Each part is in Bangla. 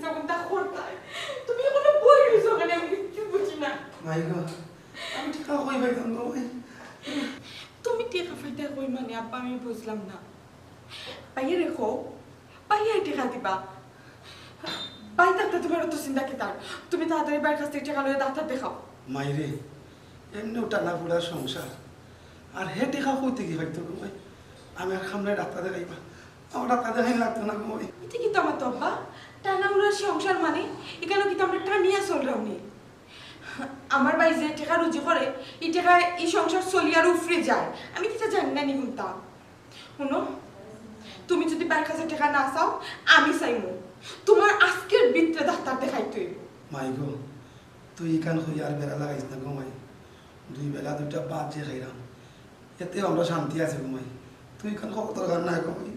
যখন তা করতাই তুমি কোনো বই রইছো কেন আমি কিছু বুঝি না মাই গো আমি ঠিক কই পাইতাম গো ভাই তুমি টেকা ফাইটা কই মানে আব্বা আমি বুঝলাম না পাইয়ে রেখো পাইয়ে টেকা দিবা বাই ডাক্তার তোমার তো চিন্তা কি তার তুমি তাড়াতাড়ি বাইরের কাছ থেকে টাকা লয়ে ডাক্তার দেখাও মাইরে এমনিও টানা ফুড়া সংসার আর হে টেকা কইতে কি হয়তো গো ভাই আমি আর খামলে ডাক্তার দেখাইবা আমার ডাক্তার দেখাই লাগতো না গো ভাই এটা কি তো আমার তো আব্বা টানামুড়া সংসার মানে এখানে কি তো আমরা টানিয়া চলরাম নি আমার ভাই যে টাকা রুজি করে এই টাকা এই সংসার চলিয়ার উফরে যায় আমি কিছু জানি না নিগুনতা শুনো তুমি যদি বাইরের কাছে টাকা না চাও আমি চাইমু তোমার আজকের বিত্রে ডাক্তার দেখাইতে মাই গো তুই কান হই আর বেলা লাগাইছ না গো মাই দুই বেলা দুইটা বাদ যে খাইলাম এতে আমরা শান্তি আছে গো মাই তুই কান কত দরকার না গো মাই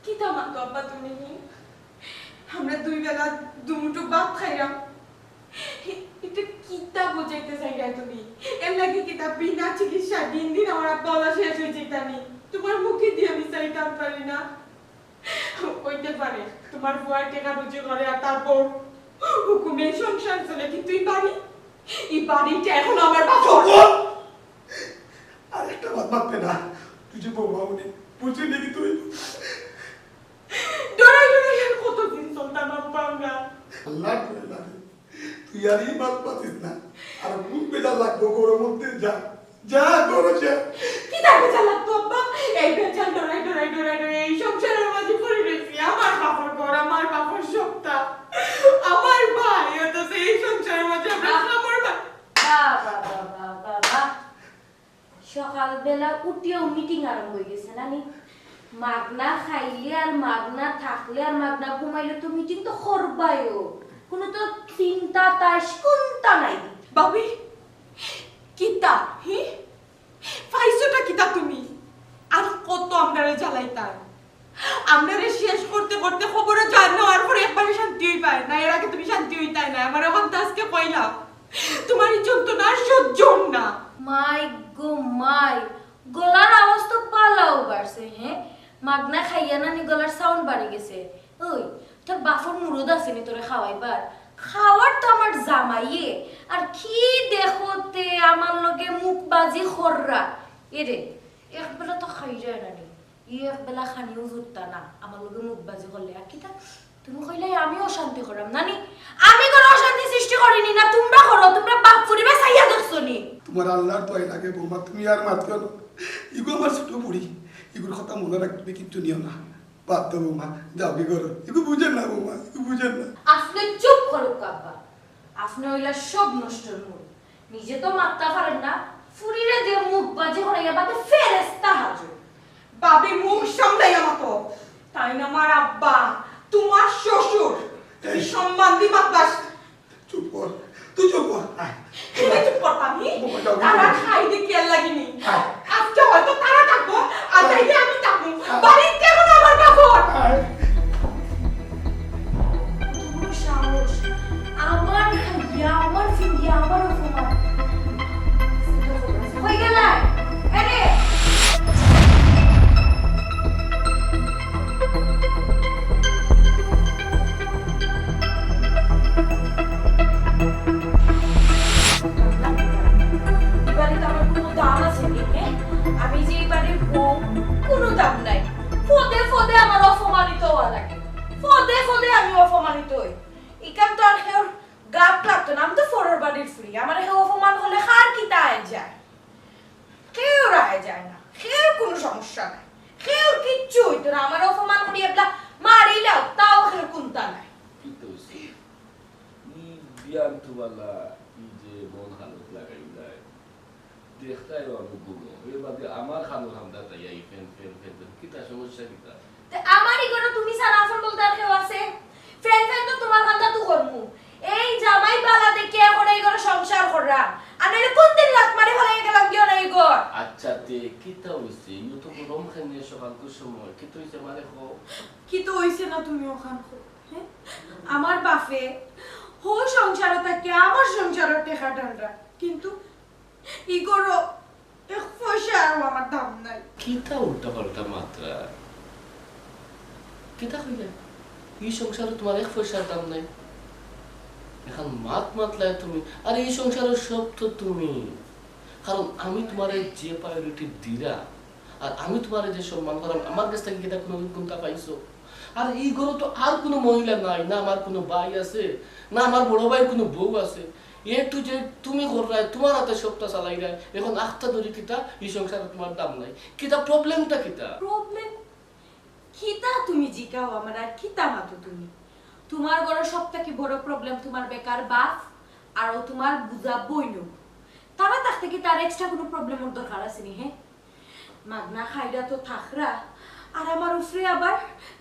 কি তো আমার তো আব্বা তুমি আমরা দুই বেলা দুমুটো ভাত খাইলাম এটা কিতা বোঝাইতে চাইরা তুমি এর লাগে কিতা বিনা চিকিৎসা দিন দিন আমার বলা শেষ হয়ে যেতানি তোমার মুখে দিয়ে আমি চাইতাম পারি না কইতে পারে তোমার বুয়ার টাকা রুজি করে আর তারপর হুকুমে সংসার চলে কিন্তু এই বাড়িটা এখন আমার বাবার আর একটা বাদ মারতে না তুই যে বউ বাবু নেই বুঝলি নাকি তুই ডরাই ডরাই আর কতদিন চলতাম আব্বা আমরা আল্লাহ করে না তুই আর এই বাদ পাতিস না আর মুখ বেজা লাগবো গরম মধ্যে যা যা করো যা কি তার বেচার লাগতো আব্বা এই বেচার ডরাই ডরাই ডরাই ডরাই এই সংসারের মাঝে পড়ে রয়েছি আমার বাবার ঘর আমার বাবার সপ্তা আমার ভাই তো সেই সংসারের মাঝে আমরা খাবার বাবা সকালবেলা উঠিও মিটিং আরম্ভ হয়ে গেছে নানি মাগনা খাইলে আর মাগনা থাকলে আর মাগনা ঘুমাইলে তো মিটিং তো করবাইও কোনো তো চিন্তা তাস কোনটা নাই বাবি কিতা হি ফাইসোটা কিতা তুমি আর কত আমরারে জ্বালাইতার আমরারে শেষ করতে করতে খবরে জানো আর পরে একবারে শান্তি হই পায় না এর আগে তুমি শান্তি হইতাই না আমার এখন আজকে কইলা তোমার এই যন্ত্রণা আর সহ্য না মাই গো মাই গলার আওয়াজ তো পালাও বাড়ছে হ্যাঁ মাগনা খাইয়া নানি গলার সাউন্ড বাড়ি গেছে ওই তোর বাফর মুরুদ আছে নি তোরে খাওয়াইবার খাওয়ার তো আমার জামাইয়ে আর কি দেখোতে আমার লগে মুখ বাজি খররা এরে একবেলা তো খাই যায় নানি একবেলা খানিও জুটতা না আমার লগে মুখ বাজি করলে আর কিতা তুমি কইলে আমি অশান্তি করাম নানি আমি কোনো অশান্তি সৃষ্টি করিনি না তোমরা করো তোমরা বাপ পরিবার চাইয়া দেখছো নি তোমার আল্লাহর দয় লাগে বৌমা তুমি আর মাত কেন ইগো আমার ছোট বুড়ি ইগুর কথা মনে রাখবে কিচ্ছু নিও না বাদ তো বৌমা যাও কি করো ইগো বুঝেন না বৌমা ইগো বুঝেন না আপনি চুপ করো কাব্বা আপনি হইলা সব নষ্টর মূল নিজে তো মাত্তা পারেন না ফুরিরে দিয়ে মুখ বাজে হরাইয়া বাদে ফেরেস্তা হাজর বাবি মুখ সামলাইয়া মতো তাই না আমার আব্বা তোমার শ্বশুর তুমি সম্মান দিবা বাস চুপ কর তুই চুপ কর আয় তুমি চুপ করতামি তারা খাই দিয়ে কেয়ার লাগিনি আজকে হয়তো তারা থাকবো আর তাইলে আমি থাকবো বাড়ির কেমন আমার বাবার আয় তোমার সাহস আমার খাইয়া আমার ফিঙ্গিয়া আমার অপমান হয়ে গেল আরে আমি যে বাড়ির বউ কোনো দাম নাই পদে পদে আমার অপমানিত হওয়া লাগে পদে পদে আমি অপমানিত হই ইকান তো আর হের গাপ লাগতো না আমি তো ফরের বাড়ির ফ্রি আমার হে অপমান হলে কার কি তাই যায় কেউ রায় যায় না কেউ কোনো সমস্যা নাই কেউ কিচ্ছু হইতো না আমার অপমান করি এবলা মারিলাও তাও হের কোনটা নাই পিতোসি ই বিয়ান তুবালা ই যে মন হালত লাগাই যায় দেখতাই আমি গুলো এর বাদে আমার খানো হামদা তাই এই ফেন ফেন ফেন কিতা সমস্যা কিতা তে আমারই কোনো তুমি সারা আফন বলতে আর কেউ আছে ফ্রেন্ড ফ্রেন্ড তো তোমার কান্দা তো করমু এই জামাই বালা দেখে এখন এই ঘরে সংসার কররা আর নাইলে কোন দিন লাত মারি ফলাই গেলাম কিও না এই ঘর আচ্ছা তে কিতা হইছে ইউ তো গরম খানিয়ে সকাল কো সময় কিতা হইছে মানে কো কি তো হইছে না তুমি ওখান হ্যাঁ আমার বাপে হো সংসারে থাকে আমার সংসারের টেকা টানরা কিন্তু ইগোরো এক পয়সা আর আমার দাম নাই কিতা উল্টা পাল্টা মাত্রা কিতা কইলে এই সংসারে তোমার এক পয়সার দাম নাই এখন মাতলাই তুমি, আর এই সংসারের সব তো তুমি। কারণ আমি তোমার যে প্রায়োরিটি দিরা, আর আমি তোমার যে সম্মান করলাম, আমার কাছ থেকে কিনা কোনো কোনটা পাইছো। আর এই ঘরে তো আর কোনো মহিলা নাই, না আমার কোনো ভাই আছে, না আমার বড় ভাইয়ের কোনো বউ আছে। একটু যে তুমি কররাই, তোমার হাতে সবটা চালাই রায়, এখন আখটা ধরি কিতা এই সংসারে তোমার দাম নাই। কিতা প্রবলেমটা কিতা? প্রবলেম কিতা তুমি জিকাও আমার, আর কিতা মাতো তুমি? তোমার ঘরে সবথেকে বড় প্রবলেম তোমার বেকার বাপ আর তোমার বুঝা বইনু। তারা থাকতে কি তার এক্সট্রা কোনো প্রবলেমের দরকার আছে নি? হ্যাঁ, মাগনা খাইরা তো থাকরা, আর আমার উফরে আবার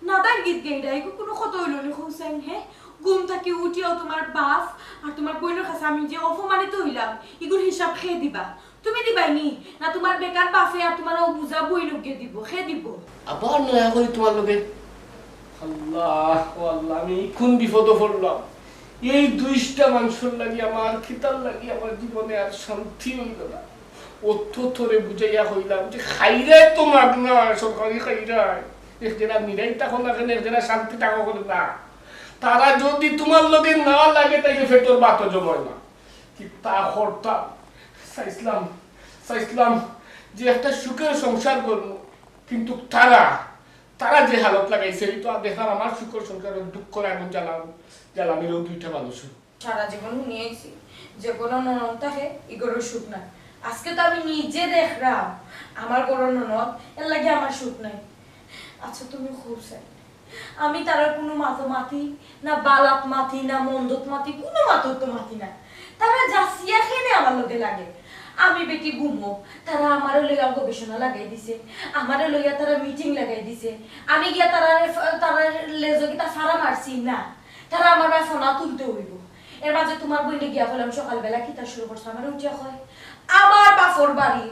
নাদার গীত গাইরা, এগুলো কোনো কথা হইল নি খুঁজছেন? হ্যাঁ, ঘুম থাকি উঠিও তোমার বাপ আর তোমার বইনের কাছে আমি যে অপমানিত হইলাম, এগুলোর হিসাব খেয়ে দিবা। তুমি দিবাইনি না তোমার বেকার বাপে আর তোমার ও বুঝা বইনুকে দিব? খেয়ে দিব। আবার নয়া করি তোমার লগে। আল্লাহ ও আল্লাহ, আমি কোন বিপদে পড়লাম। এই দুইটা মানুষের লাগি আমার, খিতার লাগি আমার জীবনে আর শান্তি হইল না। অত থরে বুঝাইয়া হইলাম যে খাইরাই তো মাগনা, সরকারি খাইরাই। একজনা মিরাই তখন এখন একজনা শান্তি টাকা করে না। তারা যদি তোমার লগে না লাগে তাইলে ফেটর বাত জমায় না। কি তা করতাম, চাইছিলাম যে একটা সুখের সংসার করবো, কিন্তু তারা যে হালত লাগাইছে, এই তো আর দেখার আমার সুখের সংসারের দুঃখ এমন জ্বালানিরও দুইটা মানুষ। সারা জীবন নিয়েছি যে কোনো ননদ থাকে ইগোরও সুখ নাই। আজকে তো আমি নিজে দেখলাম আমার কোনো ননদ, এর লাগে আমার সুখ নাই। আচ্ছা তুমি খুব চাই আমি তারা কোনো মাতো মাতি না, বালাত মাতি না, মন্দত মাতি, কোনো মাতো তো মাতি না। তারা জাসিয়া খেলে আমার লোকে লাগে। আমি বেটি ঘুমো, তারা আমারও লইয়া গবেষণা লাগাই দিছে, আমারও লইয়া তারা মিটিং লাগাই দিছে। আমি গিয়া তারা লেজকিটা ফাড়া মারছি না, তারা আমার ফোনা তুলতে হইব। এর মাঝে তোমার বইনে গিয়া বললাম সকালবেলা কিতা শুরু করছে, আমার উঠিয়া হয় আমার বাফর বাড়ি,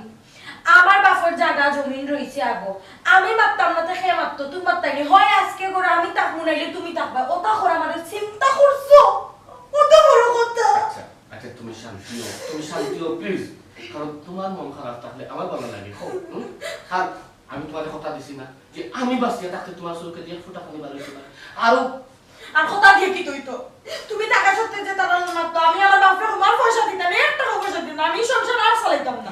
আমার বাফর জায়গা জমিন রয়েছে আগো, আমি মারতাম না দেখে মারতো, তুমি মারতাইনি হয়। আজকে করে আমি তাকবো নাইলে তুমি তাকবা, ওটা করে আমার চিন্তা করছো? ওটা বড় কথা। আচ্ছা তুমি শান্তিও প্লিজ। কারণ তোমার মন খারাপ থাকলে আমার ভালো লাগে। আর আমি তোমার কথা দিছি না যে আমি বাঁচিয়ে থাকতে তোমার চোখে দিয়ে ফুটা পানি বার হইতো না। আর কথা দিয়ে কি তুই তো তুমি টাকা সত্যি যে তারা মারতো, আমি আমার বাপরে আমার পয়সা দিতাম, একটা পয়সা দিতাম, আমি সংসার আর চালাইতাম না।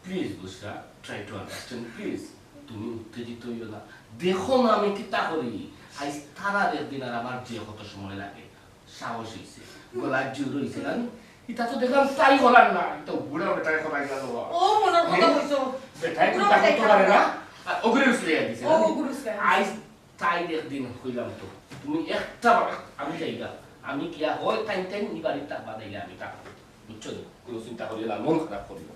Please Busra, try to understand please. তুমি উত্তেজিত হইও না, দেখো না আমি কিতা করি। আজ তারার একদিন আর আমার যে কত সময় লাগে, সাহস হইছে, গলার জোর হইছে না। এটা তো দেখলাম তাই করার না, এটা বুড়া বেটায় করাই গেল। ও মনের কথা কইছো, বেটায় চিন্তা করতে পারে না, আর ওগুলো উসলে দিছে না। ও গুরুস্কার আজ তাই একদিন হইলাম তো, তুমি একটা আমি যাইগা, আমি কিয়া হয় টাইম নিবারি তা বানাইলে আমি তা বুঝছো, কোনো চিন্তা করি না, মন খারাপ করি না।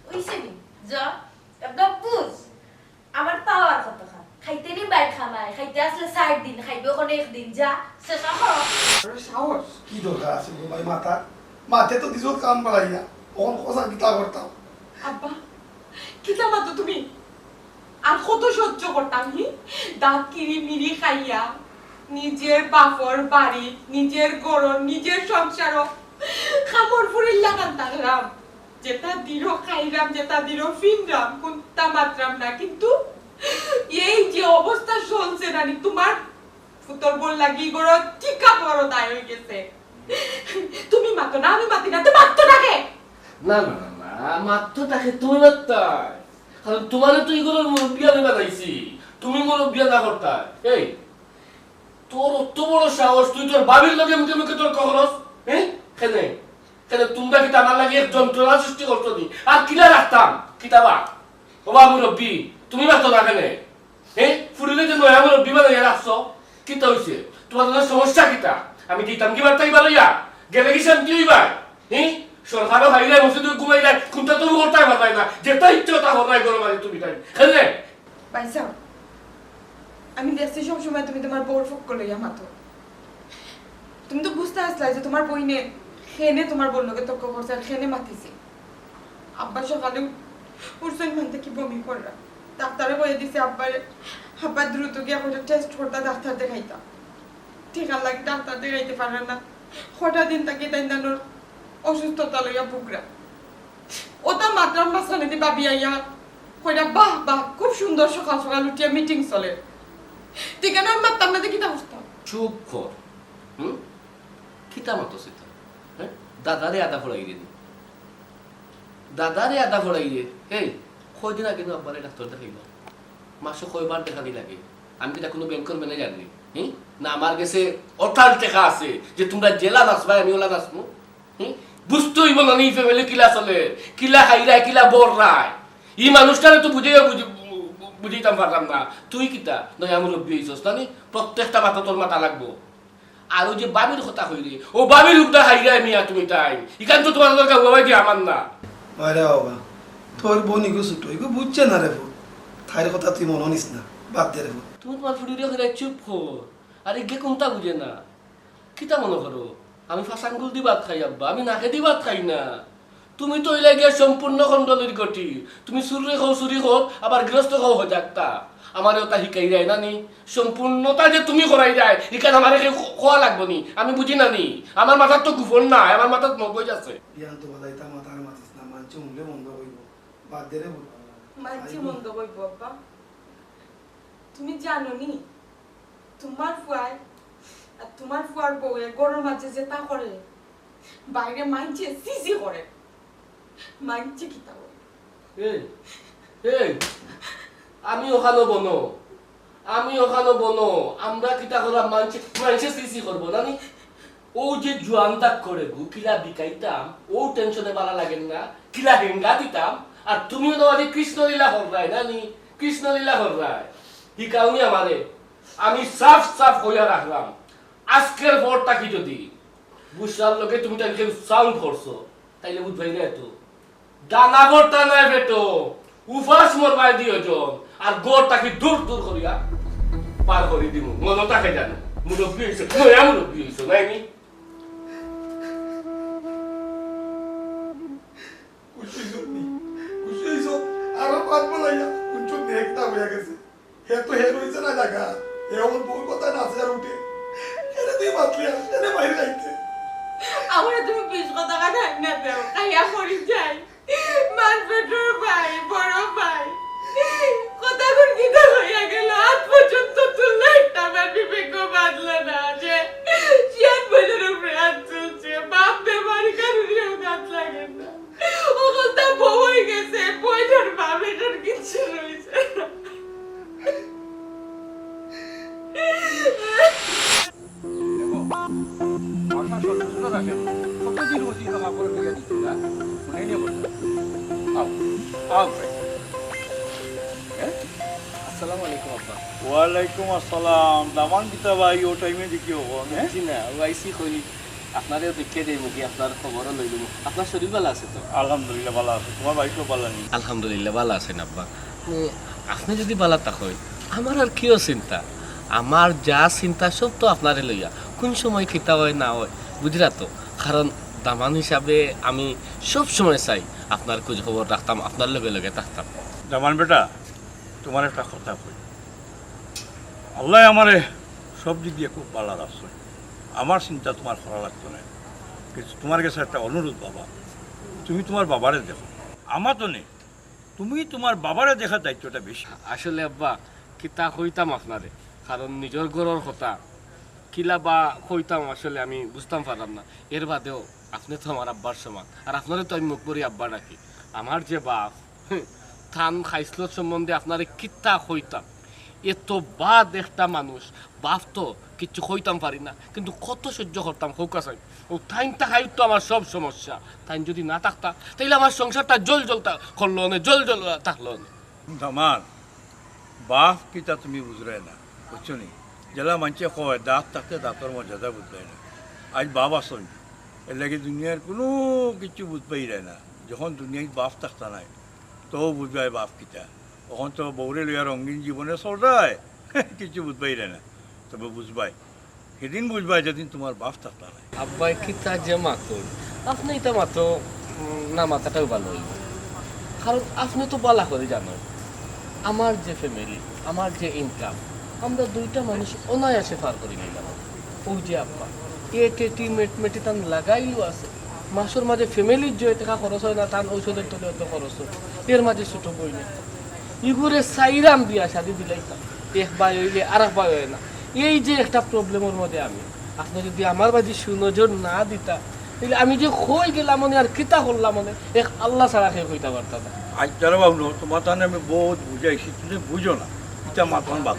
ওইছে নি যা একদম বুঝ আমার পাওয়ার কত খা খাইতে নি বাইর খামায়, খাইতে আসলে 4 দিন খাইবে, ওখানে একদিন যা শেষা করো। সাহস কি দরকার আছে গো ভাই? মাথে তো দিছো কাম বাড়াইয়া, ওন কথা কিতা করতাম। আব্বা কিতা মাতো তুমি? আর কত সহ্য করতাম হি? দাঁত কিরি মিরি খাইয়া নিজের বাপর বাড়ি, নিজের গরম, নিজের সংসারও খামড় ফুরির লাগান তাকলাম, যেটা দিরো খাইরাম, যেটা দিরো ফিনরাম, কোনটা মাত্রাম না। কিন্তু এই যে অবস্থা চলছে নানি, তোমার ফুতর বল লাগি গড় টিকা বড় দায় হয়ে গেছে। তুমি মাতো না, আমি মাতি না, তো মাত্র নাকে না না না না, মাত্র তাকে তুমি মাত্তাই। কারণ তোমারে তো এগুলো বিয়া দিবা যাইছি, তুমি মোর বিয়া না করতা। এই তোর অত বড় সাহস, তুই তোর বাবির লগে মুখে মুখে তোর কখরস? হ্যাঁ কেনে তোমরা কি আমার লাগে এক যন্ত্রণা সৃষ্টি করতো নি? আর কিনা রাখতাম কিতাবা বাবা মুরব্বী, তুমি মাত্র না কেনে? হ্যাঁ ফুরিলে যে নয়া মুরব্বী বানাইয়া রাখছো, কিতা হইছে? তোমার সমস্যা কিতা? আমি দিতাম কি বার্তাই বালাইয়া গেলে কি শান্তি হইবা? হ্যাঁ সরকারও খাইলে মসজিদে ঘুমাইলে কোনটা তুমি করতে পারবে না, যেটা ইচ্ছে তা হরাই করো মানে তুমি তাই খেলে পাইছা। আমি দেখছি সবসময় তুমি তোমার বউর ফক্ক লইয়া মাতো। তুমি তো বুঝতে আসলাই যে তোমার বইনে খেনে তোমার বললোকে তক্ক করছে আর খেনে মাতিছে। আব্বা সকালে উঠছেন মানতে কি বমি কররা, ডাক্তারে বলে দিছে আব্বা দ্রুত গিয়ে একটা টেস্ট করতে ডাক্তার দেখাইতাম। ঠিক লাগে ডাক্তার দেখাইতে পারে না, হঠাৎ দিন তাকে তাই নানোর অসুস্থতা লইয়া বুকরা। ওটা মাত্রাম মাসানে দি বাবি আইয়া কইরা বাহ বাহ খুব সুন্দর, সকাল সকাল উঠিয়া মিটিং চলে। ঠিক আছে আমি মারতাম না, দেখি তা বুঝতাম। চুপ কর। কিতা মতো সেটা হ্যাঁ দাদারে আদা ফড়াই রে দাদারে আদা ফড়াই রে এই কয়দিন আগে আব্বারে ডাক্তার দেখাইল মাসে কয়বার দেখানি লাগে আমি কি কোনো ব্যাংকের ম্যানেজার নেই হ্যাঁ না আমার কাছে অটাল টাকা আছে যে তোমরা জেলা নাচবাই আমি ওলা নাচবো হ্যাঁ বুঝতে হইব না এই ফ্যামিলি কিলা চলে কিলা হাইরায় কিলা বর রায় এই মানুষটারে তো বুঝাইতাম পারতাম না তুই কিতা নয় আমার রব্বি হইছস না প্রত্যেকটা মাথা তোর মাথা লাগবো আর ওই যে বাবির কথা হইরে ও বাবির উগদা হাইরায় মিয়া তুমি তাই ইখান তো তোমার দরকার বাবাই দিয়ে আমার না আরে বাবা তোর বোন ইগো ছোট ইগো বুঝছে না রে ফুট তাইর কথা তুই মনে নিস না বাদ দে রে ফুট তুমি তোমার ফুড়ি রে চুপ কর আরে গে কোনটা বুঝে না কিতা মনে করো আমি ফাঁসাঙ্গুল দি ভাত খাই আব্বা আমি নাকে দি ভাত খাই না তুমি তো ইলা গিয়ে সম্পূর্ণ খণ্ডলের গতি তুমি চুরি খাও আবার গৃহস্থ খাও হয়ে যাকতা আমার ওটা শিকাই যায় না নি সম্পূর্ণতা যে তুমি করাই যায় এখানে আমার খোয়া লাগবো নি আমি বুঝি না নি আমার মাথার তো গুফন না আমার মাথার মগজ আছে বিয়ান তো বলাই তা মাথার মাথিস না মানছে মুলে মন্দ হইব বাদ দে রে ফুট মানছি মন্দ বইব আব্বা তুমি জানো নি তোমার ফুয়াই আর তোমার ফুয়ার বউয়ে গরুর মাঝে যে তা করে বাইরে মাইছে সিসি করে মাইছে কি তা করে এই এই আমি ওখানে বনো আমরা কিতা করলাম মানুষে সিসি করবো না নি ও যে জোয়ান তাক করে গু কিলা বিকাইতাম ও টেনশনে বালা লাগেন না কিলা হেঙ্গা দিতাম আর তুমিও তো আজ কৃষ্ণলীলা হররায় না নি কৃষ্ণলীলা হররায় হিকাউনি আমারে আমি সাফ হইয়া রাখলাম আজকের পরটা কি যদি বুঝার লোকে তুমি তাকে সাউন্ড করছো তাইলে বুঝবাই না তো দানা ভরটা নয় বেটো উফাস মরবাই দিও জন আর গোড়টাকে দূর করিয়া পার করে দিব মনে তাকে জানো মুরব্বী হইছো নয়া মুরব্বী হইছো নাইনি খুশি আরো পাঁচ বলাইয়া কুঞ্চু দেখতা হইয়া গেছে হে তো হে রইছে না জায়গা হে আমার বউর কথা নাচে আর উঠে এরে তুই বাতলি এরে বাইরে যাইতে আমার তুমি 20 টাকা দেন না দেও কাইয়া করি যাই মান পেটর ভাই বড় ভাই কথা কোন কি হইয়া গেল আজ পর্যন্ত তুললে একটা আমার বিবেক বাদলে না যে চিয়ান বইদের উপরে হাত চলছে বাপ বেমারি কারণেও গাছ লাগে না ও কথা বউ হয়ে গেছে বইটার বাপেটার কিছু রয়েছে না ওয়ালাইকুম আসসালাম দামান কিতা ভাই ও টাইমে দেখি হবো জি না ওয়াইসি করি আপনারেও দেখে দেব কি আপনার খবরও লই লব আপনার শরীর ভালো আছে তো আলহামদুলিল্লাহ ভালো আছে তোমার বাড়িতেও ভালো নেই আলহামদুলিল্লাহ ভালো আছেন আব্বা আপনি যদি ভালো থাকেন আমার আর কিও চিন্তা আমার যা চিন্তা সব তো আপনারে লইয়া কোন সময় খিতা হয় না হয় বুঝলা তো কারণ দামান হিসাবে আমি সব সময় চাই আপনার খোঁজ খবর রাখতাম আপনার লগে লগে থাকতাম দামান বেটা তোমার একটা কথা কই আল্লাহ আমারে সব দিক দিয়ে খুব ভালো রাখছে আমার চিন্তা তোমার করা লাগতো না কিন্তু তোমার কাছে একটা অনুরোধ বাবা তুমি তোমার বাবারে দেখো আমার তো নেই তুমি তোমার বাবারে দেখার দায়িত্বটা বেশি আসলে আব্বা কিতা হইতাম আপনারে কারণ নিজের ঘরের কথা কিলা বা হইতাম আসলে আমি বুঝতাম পারলাম না এর বাদেও আপনি তো আমার আব্বার সমান আর আপনারে তো আমি মুখ করি আব্বা ডাকি আমার যে বাপ থান খাইসলত সম্বন্ধে আপনারে কিতা হইতাম এত বাদ একটা মানুষ বাপ তো কিচ্ছু হইতাম পারি না কিন্তু কত সহ্য করতাম হৌকা চাই ও থাইন থাকাই তো আমার সব সমস্যা থাইন যদি না থাকতা তাইলে আমার সংসারটা জল করলো না জল থাকলো না দামান বাপ কিতা তুমি বুঝরাই না বুঝছো নি জেলা মানুষে কয় দাঁত থাকতে দাঁতর মর্যাদা বুঝবাই না আজ বাপ আসন এর লাগে দুনিয়ার কোনো কিছু বুঝবাই রে না যখন দুনিয়ায় বাপ থাকতা নাই তো বুঝবাই বাপ কিতা তখন তো বৌরে লইয়া রঙিন জীবনে চলরায় কিছু বুঝবাই রে না তবে বুঝবাই সেদিন বুঝবাই যেদিন তোমার বাপ থাকতা নাই আব্বাই কিতা যে মাতো আপনি এটা মাতো না মাথাটাও ভালো হইব কারণ আপনি তো বলা করে জানেন আমার যে ফ্যামিলি আমার যে ইনকাম আমরা দুইটা মানুষ অনায়াসে পার করে নিলাম ওই যে আব্বা এটি মেটমেটি তান লাগাইও আছে মাসের মাঝে ফ্যামিলির যে টাকা খরচ হয় না তান ঔষধের তলে অত খরচ হয় এর মাঝে ছোট বই নেই ইগুরে সাইরাম বিয়া শাদি দিলাইতাম এক বাই হইলে আর এক বাই হয় না এই যে একটা প্রবলেমের মধ্যে আমি আপনি যদি আমার বাজি সুনজর না দিতা তাহলে আমি যে হয়ে গেলাম মনে আর কিতা করলাম মনে এক আল্লাহ ছাড়া খেয়ে হইতে পারতাম না। আজ যারা বাবু তোমার তাহলে আমি বহুত বুঝাইছি তুমি বুঝো না কিতা মাতন বাদ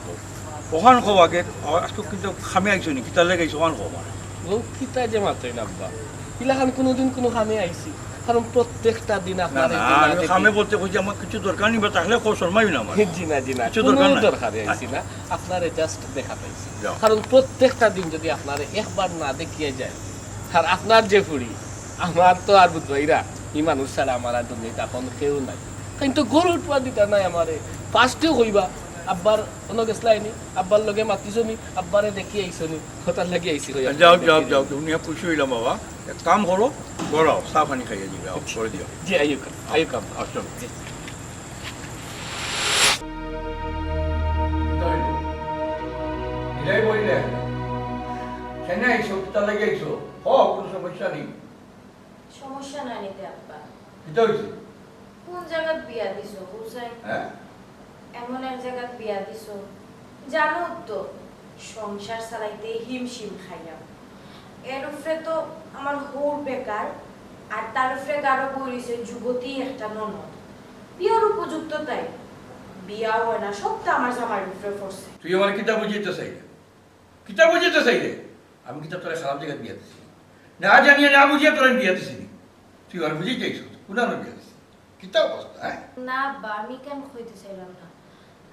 ওখান খো আগে আজকে কিন্তু খামে আইছো নি কিতা লেগে আইছো ওখান খো মানে ও কিতা যে মাত্রই না আব্বা ইলাখান কোনোদিন কোনো খামে আইছি কারণ প্রত্যেকটা দিন না আপনার না আমি খামে বলতে কইছি আমার কিছু দরকার নেই বা তাহলে খো শর্মাই না আমার জি না জি না কিছু কোনো দরকার নাই। দরকারে আইছি না আপনারে জাস্ট দেখা পাইছি যাও। কারণ প্রত্যেকটা দিন যদি আপনারে একবার না দেখিয়ে যায় আর আপনার যে ফুড়ি আমার তো আর বুঝবাইরা এই মানুষ ছাড়া আমার আর দুনিয়াতে এখন কেউ নাই কিন্তু গরু উঠবা দিতা নাই আমারে ফার্স্টেও কইবা আব্বার অন্য গেছলাইনি আব্বার লগে মাতিছনি আব্বারে দেখি আইছনি হতার লাগি আইছি কইয়া যাও যাও যাও দুনিয়া খুশি হইলাম বাবা এক কাম করো গড়াও চা পানি খাইয়ে দিবে করে দিও জি আয়ুক আব্বা আসো জি। বিদায় বললে কেন আইসো কিতা লাগে আইসো হ কোনো সমস্যা নেই সমস্যা নাই নিতে আব্বা। কিতা হয়েছে কোন জায়গাত বিয়া দিছো হুসাইন? হ্যাঁ এমন এক জায়গাত বিয়া দিছো জানো তো সংসার চালাইতে হিমশিম খাইলাম। এর উপরে তো আমার হোর বেকার আর তার উপরে গাঢ় বলিছে যুবতী একটা ননদ বিয়ার উপযুক্ত তাই বিয়া হয় না সবটা আমার জামার উপরে পড়ছে। তুই আমার কিতা বুঝিতে চাইলে কিতা বুঝিতে চাইলে আমি কিতা তোরা খারাপ জায়গায় বিয়া দিছি না জানিয়ে না বুঝিয়ে তোরা বিয়া দিছি তুই আর বুঝিয়ে চাইছ কোনানো বিয়া দিছি কিতা অবস্থা হ্যাঁ না বা আমি কেন কইতে চাইলাম না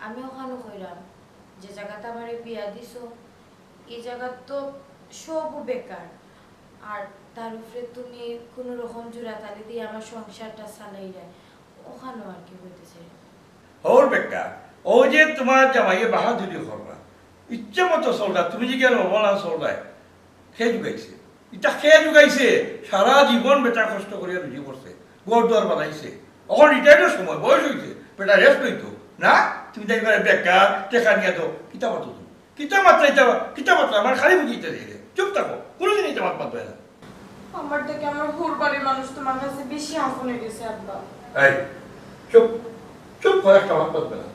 আমি ওখানে কইলাম যে জায়গাতে আমার বিয়া দিছো এই জায়গা তো সবও বেকার আর তার উপরে তুমি কোনো রকম জোড়াতালি দিয়ে আমার সংসারটা চালাই যায় ওখানেও আর কি হইতে চাই ওর বেকা ও যে তোমার জামাইয়ে বাহাদুরি করবা ইচ্ছে মতো চলটা তুমি যে গেল বলা চলটায় খেয়ে যুগাইছে এটা খেয়ে যুগাইছে সারা জীবন বেটা কষ্ট করিয়া রুজি করছে গোর দুয়ার বানাইছে এখন রিটায়ার্ডের সময় বয়স হয়েছে বেটা রেস্ট লইতো না তুমি দেখবে বেকার টেকা নিয়ে তো কিতা মাতো তুমি কিতা মাত্রা কিতা মাত্রা আমার খালি বুঝিতে দিলে চুপ থাকো কোনোদিন এটা মাত মাতবে না আমার থেকে আমার হোর বাড়ির মানুষ তোমার কাছে বেশি আপন হয়ে গেছে আব্বা। এই চুপ চুপ করে একটা মাত মাতবে না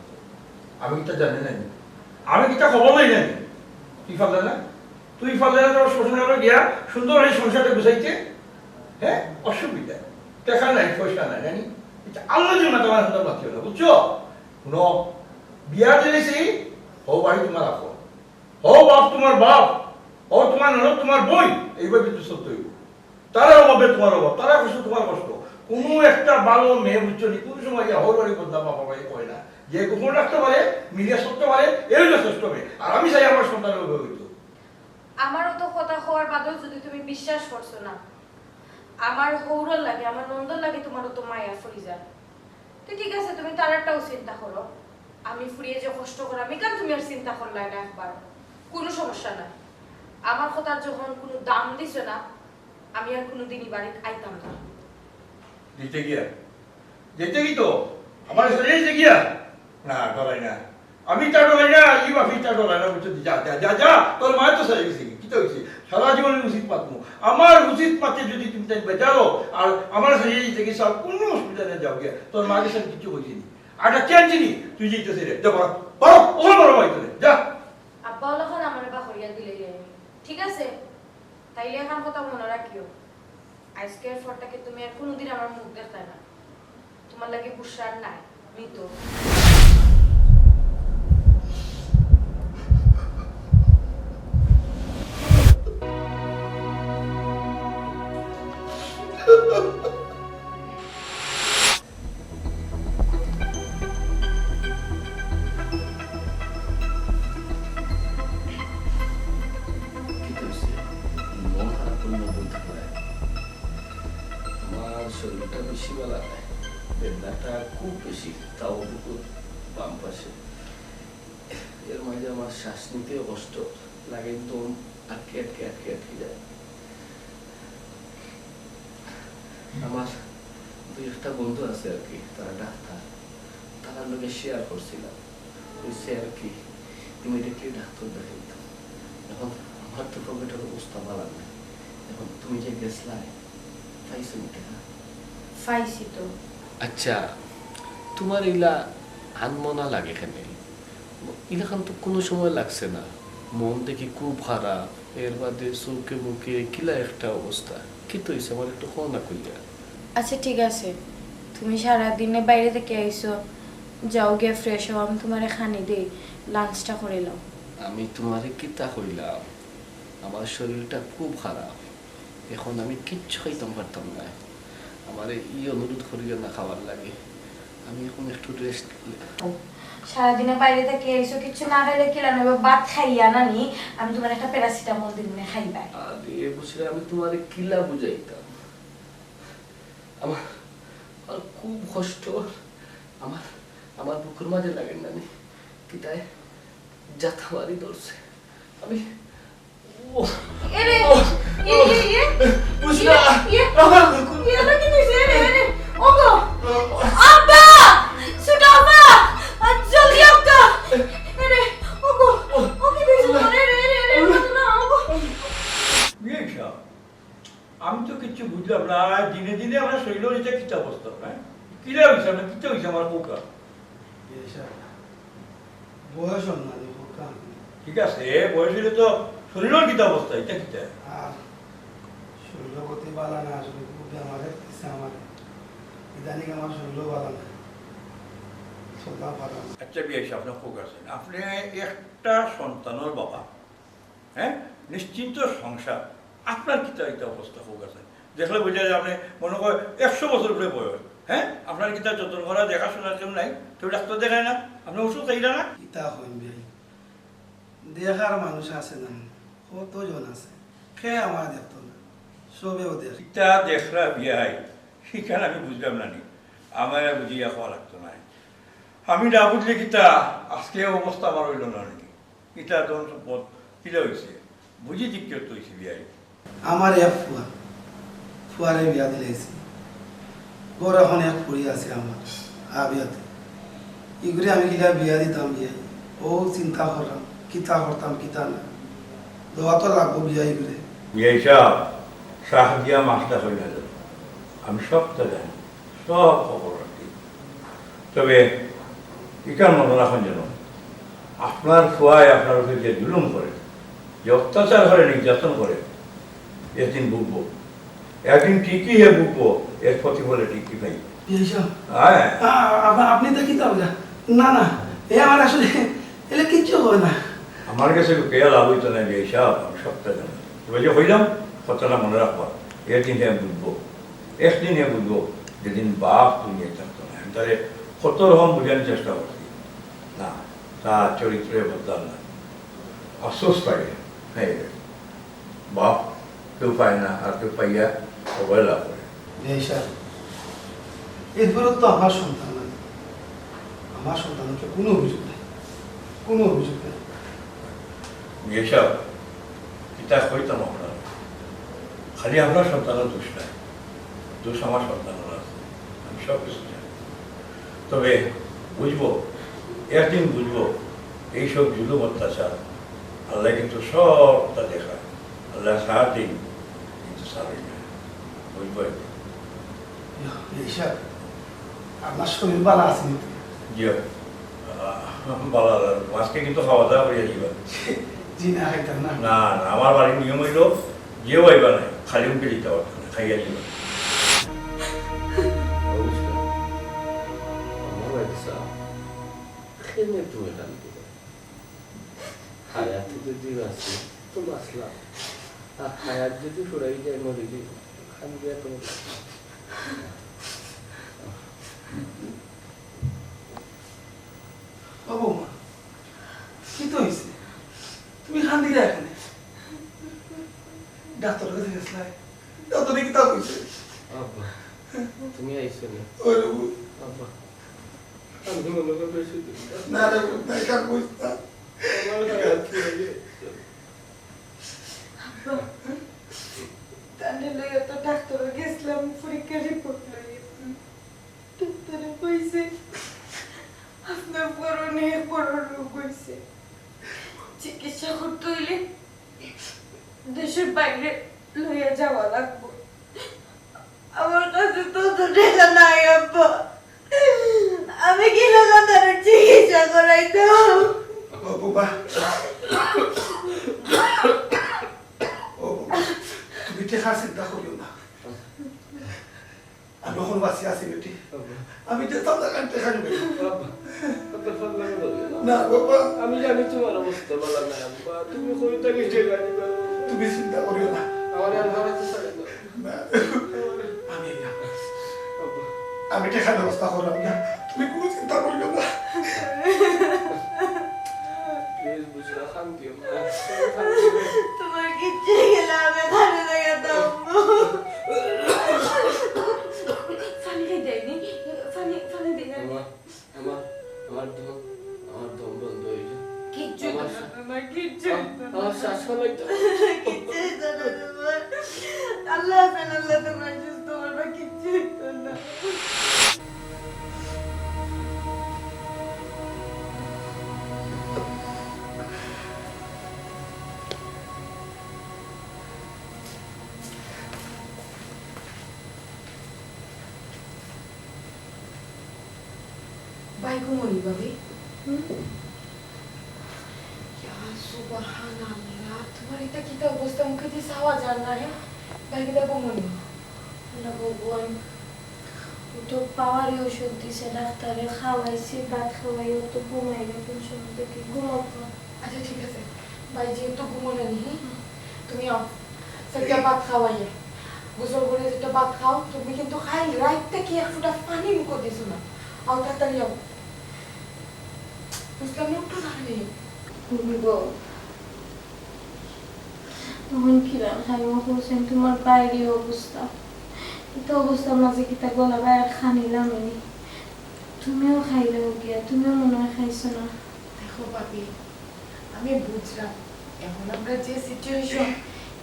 আমি কিতা জানি না আমি কিতা খবর নাই জানি তুই ফাললে না তুই ফাললে না তোর শ্বশুর গিয়া সুন্দর এই সংসারটা গুছাইতে হ্যাঁ অসুবিধা দেখা নাই পয়সা নাই জানি এটা আল্লাহ জন্য তোমার সুন্দর মাতিও না বুঝছো শুনো বিয়া দিলেছি হো বাড়ি তোমার আপন হো বাপ তোমার বাপ ও তোমার ননদ তোমার বই এইভাবে কিন্তু সত্য হইব তারা অভাবে তোমার অভাব তারা কষ্ট তোমার কষ্ট কোনো একটা ভালো মেয়ে বুঝছো নি কোন সময় হর বাড়ি বদনাম বাবা বাড়ি কয় না যে গোপন রাখতে পারে মিলিয়া সত্য পারে এই যথেষ্ট মেয়ে আর আমি চাই আমার সন্তানের অভাবে হইতো আমারও তো কথা হওয়ার বাদেও যদি তুমি বিশ্বাস করছো না আমার হৌরল লাগে আমার নন্দর লাগে তোমারও তো মায়া ফুরি যায় তো ঠিক আছে তুমি তার একটাও চিন্তা করো আমি ফুরিয়ে যে কষ্ট করো আমি কেন তুমি আর চিন্তা করলাই না একবার কোনো সমস্যা নাই আমার কথার যখন কোনো দাম দিছো না আমি আর কোনোদিনই বাড়িতে আইতাম না দিতে গিয়া যেতে কি তো আমার শরীরে গিয়া না ডলাই না আমি তা ডলাই না ই বাপি তা ডলাই না বুঝছো যা যা যা যা তোর মায়ের তো সারি গেছে কি তো হয়েছে সারা জীবনে উচিত পাতমু আমার উচিত পাতে যদি তুমি তাই বেজারো আর আমার শরীরে থেকে সব কোনো অসুবিধা নেই যাও গিয়া তোর মাকে সাথে কিছু হয়েছে নি আটা কেন চিনি তুই যেতেছে রে যা বড় বড় ওখানে বড় ভাই তোরে যা আব্বা যখন আমার বা হরিয়া দিলে ঠিক আছে তাইলে এখন কথা মনে রাখিও আজকের পরটাকে তুমি আর কোনোদিন আমার মুখ দেখতে না তোমার লাগে বুসার নাই মৃত শরীরটা বেশি বেলা নেয় বেদনাটা খুব বেশি তাও বুকুর বাম পাশে এর মাঝে আমার শ্বাস নিতে কষ্ট লাগে একদম আটকে আটকে আটকে আটকে যায় আমার দুই একটা বন্ধু আছে আর কি তারা ডাক্তার তারা লোকে শেয়ার করছিলাম বুঝছে আর কি ইমিডিয়েটলি ডাক্তার দেখাইতাম এখন আমার তো পকেটের অবস্থা ভালো না এখন তুমি যে গেছলাই পাইছো টাকা ফাইছি তো আচ্ছা তোমার ইলা আনমনা লাগে এখানে ইলাখান তো কোনো সময় লাগছে না মন দেখি খুব খারাপ এর বাদে চৌকে বুকে কিলা একটা অবস্থা কি তো হয়েছে আমার একটু কম না কইয়া আচ্ছা ঠিক আছে, তুমি সারাদিনে বাইরে থেকে আইসো, যাও গিয়ে ফ্রেশ হও, আমি তোমার খানি দিই, লাঞ্চটা করে নাও। আমি তোমারে কিতা কইলাম, আমার শরীরটা খুব খারাপ, এখন আমি কিচ্ছু খাইতাম পারতাম না। আমার ই অনুরোধ করিও না খাবার লাগে, আমি এখন একটু রেস্ট। সারাদিনে বাইরে থেকে আইসো, কিছু না খাইলে কিলা নেবে, ভাত খাইয়া না নি, আমি তোমার একটা প্যারাসিটামল দিন খাইবা। আরে বুঝলে আমি তোমারে কিলা বুঝাইতাম, আমার আমার খুব কষ্ট, আমার আমার বুকের মাঝে লাগে না নি কিতায় যাতা মারি ধরছে। আমি এরে বুঝলা আমার বুকুর এলা কি দিছে এরে ওগো আব্বা সুটা আব্বা জলদি আব্বা এরে ওগো ওকে দিছে এরে এরে না ওগো। আমি তো কিচ্ছু বুঝলাম না, দিনে দিনে আমরা শরীরের এটা কিটা অবস্থা না কিরা হয়েছে, আমরা কিটা হয়েছে আমার পোকা। বয়স না পোকা ঠিক আছে, বয়স হলে তো শরীরের কিটা অবস্থা, এটা কিটা আর শরীর গতি বালা না, আসলে খুব আমার দেখতেছে আমার ইদানিং আমার শরীরও বালা না, চলতে পারা না। আচ্ছা বিয়ে আপনার পোক আছেন, আপনি একটা সন্তানের বাবা, হ্যাঁ, নিশ্চিন্ত সংসার, আপনার কিতা একটা অবস্থা হোক আছে, দেখলে বোঝা যায় আপনি মনে করেন 100 বছর উপরে বয়স, হ্যাঁ, আপনার কিতা যত্ন করা দেখাশোনার কেউ নাই, কেউ ডাক্তার দেখায় না, আপনি ওষুধ খাইলা না। ইতা হইম ভাই, দেখার মানুষ আছে না, কতজন আছে, কে আমার দেখতো না, সবেও দেখ। কিতা দেখরা বিয়ে হয় সেখানে আমি বুঝলাম না নি, আমার বুঝিয়া খাওয়া লাগতো না, আমি না বুঝলে কিতা আজকে অবস্থা আমার হইল না নি, কিতা ধন সম্পদ কিলা হয়েছে বুঝি জিজ্ঞেস হয়েছে বিয়ে। আমার এক ফুয়া, ফুয়ারে বিয়া দিলাইছি, বড় এখন এক ফুড়ি আছে আমার আবিয়াতে, এগুলি আমি কিলা বিয়া দিতাম বিয়ে, ও চিন্তা করলাম কিতা করতাম কিতা না, দোয়া তো লাগবো বিয়া এগুলি। বিয়ে সাহেব শাহ দিয়া মাছটা হয়ে না যাবে, আমি সবটা জানি, সব খবর রাখি, তবে এটার মনে রাখুন যেন আপনার ফুয়ায় আপনার উপরে যে জুলুম করে, যে অত্যাচার করে, নির্যাতন করে, একদিন বুঝবো, একদিন ঠিকই হে বুঝবো, এর প্রতিফলে ঠিকই পাই। হ্যাঁ আপনি তো কিতা না না, এ আমার আসলে এলে কিচ্ছু হয় না। আমার কাছে কেয়া লাভ হইতো না বিয়ে সাহেব, আমি সবটা জানি, এবার যে হইলাম কথাটা মনে রাখবো, একদিন হে বুঝবো, একদিন হে বুঝবো যেদিন বাপ দুনিয়া থাকতো না, আমি তাহলে কত রকম বোঝানোর চেষ্টা করছি, না তার চরিত্রে বদলাম না, আফসোস পাই, হ্যাঁ বাপ কেউ পায় না, আর কেউ পাইয়া অবহেলা করে। এরপরে তো আমার সন্তান না, আমার সন্তানকে কোনো অভিযোগ নেই, কোনো অভিযোগ নেই। এসব কিতা কইতাম আপনার, খালি আপনার সন্তানের দোষ নাই, দোষ আমার সন্তানের আছে, আমি সব কিছু জানি, তবে বুঝবো, একদিন বুঝবো এইসব জুলুম অত্যাচার আল্লাহ কিন্তু সবটা দেখায়, আল্লাহ সাহায্য কিন্তু সারাই না, বুঝবো এইসব আপনার শরীর ভালো আছে কিন্তু? জি ভালো, মাছকে কিন্তু খাওয়া দাওয়া করিয়া দিবা। জি না খাইতাম না। না না, আমার বাড়ির নিয়ম হইল যেও আইবা নাই, খালি মুখে দিতে পারতো না, খাইয়া দিবা। আমার বাচ্চা খেলে তুমি টানতে হায়াত যদি আছে তো বাঁচলাম, আর হায়াত যদি সরাই যায় মরে যাই, আমি তোমার ও বৌমা, কি তো হয়েছে, তুমি খান দিলে এখানে, ডাক্তারের কাছে গেছিলাম, ডাক্তারে কি তা হয়েছে? আব্বা তুমি আইসো না ওই রে বউ, আব্বা, আমি মনে করে বেশি না রে বউ, না কার কইছ না। আমার হায়াত চলে গেছে। তাহলে লইয়া তো ডাক্তারে গেছিলাম, পরীক্ষার রিপোর্ট লইয়া, ডাক্তারে কইছে আপনার বড় রোগ হয়েছে, চিকিৎসা করতে হইলে দেশের বাইরে লইয়া যাওয়া লাগবো। আমার কাছে তো টাকা নাই আব্বা, আমি কি লাগা তার চিকিৎসা করাইতাম? ও বাবা, টেকার চিন্তা করিও না আমি এখন বাঁচি আছি বেটি আমি যেতাম না কারণ টেকা নেবে না বাবা আমি জানি তোমার অবস্থা ভালো না আব্বা তুমি কই থেকে ঠেকা দিবা তুমি চিন্তা করিও না আমার আর ঘরে ছাড়ে দাও না, আমি টেকার ব্যবস্থা করলাম না তুমি কোনো চিন্তা করিও না প্লিজ বুঝলা শান্তি তোমার কিচ্ছু গেলে আমি ঘরে থেকে দমবো ফানি খাই যায়নি ফানি দিই না আমার দম বন্ধ হয়ে যায় কিচ্ছু আমার কিচ্ছু আমার শ্বাস ফলাইতে কিচ্ছু তোমার আল্লাহ তোমার সুস্থ করবা কিচ্ছু না বাইকুমনি ভাবি সুবহানাল্লাহ তোমার এটা কি অবস্থা মুখে দিয়ে সাওয়া যান না হ্যাঁ বাইকিটা ঘুমনি না ভগবান ও তো পাওয়ারে ওষুধ দিছে ডাক্তারে খাওয়াইছি ভাত খাওয়াই ও তো ঘুমাই না কোন সময় থেকে ঘুমাবো আচ্ছা ঠিক আছে ভাই যেহেতু ঘুমোনে নি তুমি সেটা ভাত খাওয়াইয়ে গোসল করে যেটা ভাত খাও তুমি কিন্তু খাই রাইটটা কি এক ফুটা পানি মুখো দিছো না আও তাড়াতাড়ি যাও বুঝলাম না একটু দাঁড়ালে ঘুমিবো তখন কিরাম খাইব বলছেন তোমার বাইরে অবস্থা এটা অবস্থার মাঝে কিতা গলা বাইরে খানিলাম এনে তুমিও খাইলেও গিয়া তুমিও মনে হয় খাইছো না দেখো ভাবি আমি বুঝলাম এখন আমরা যে সিচুয়েশন